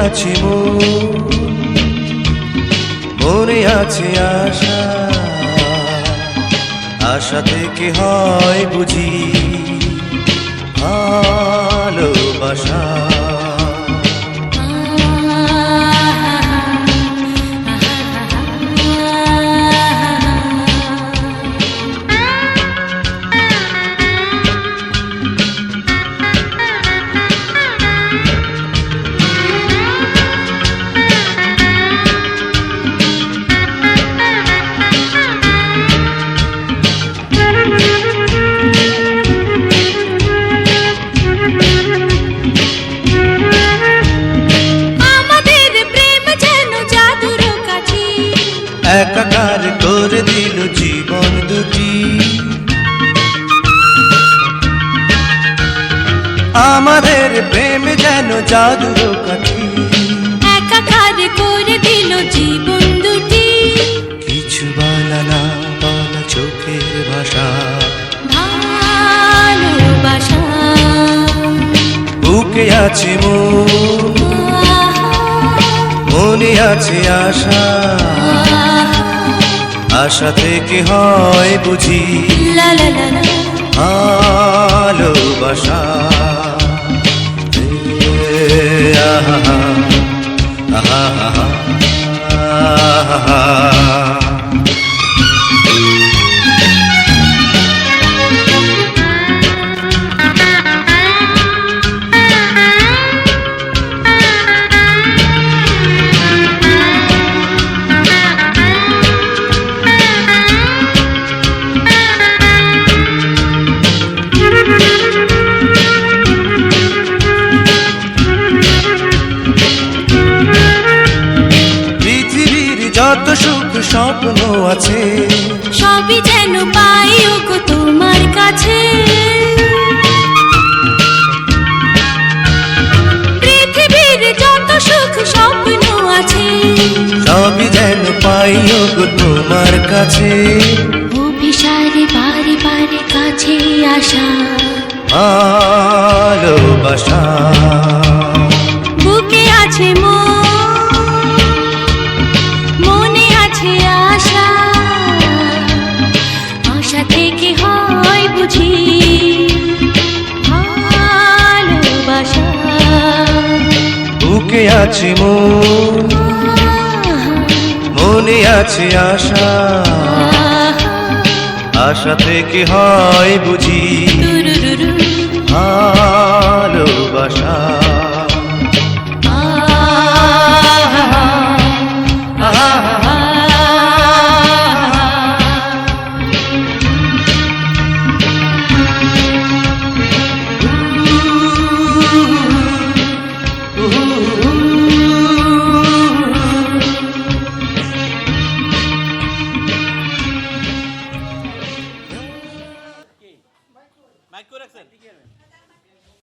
আছে মনে আছে আশা, আশা থেকে হয় বুঝি ভালোবাসা। একাকার করে দিল জীবন দুটি, আমাদের প্রেম যেন জাদুর কাঠি। একাকার করে দিল জীবন দুটি, কিছু বলা না বলা চোখের ভাষা ভালোবাসা। বুকে আছে মনে আছে আশা, আশা থেকে হয় বুঝি লা লা লা লা ভালোবাসা। আহা আহা আহা। যত সুখ স্বপ্ন আছে সবই যেন পাই ওগো তোমার কাছে। পৃথিবীর যত সুখ স্বপ্ন আছে সবই যেন পাই ওগো তোমার কাছে। অভিসারে বারে বারে কাছে আসা ভালোবাসা। বুকে আছে মনে আছে আশা, আশা থেকে হয় বুঝি ভালোবাসা। বুকে আছে মনে আছে আশা, আশা থেকে হয় বুঝি ভালোবাসা। Ooh.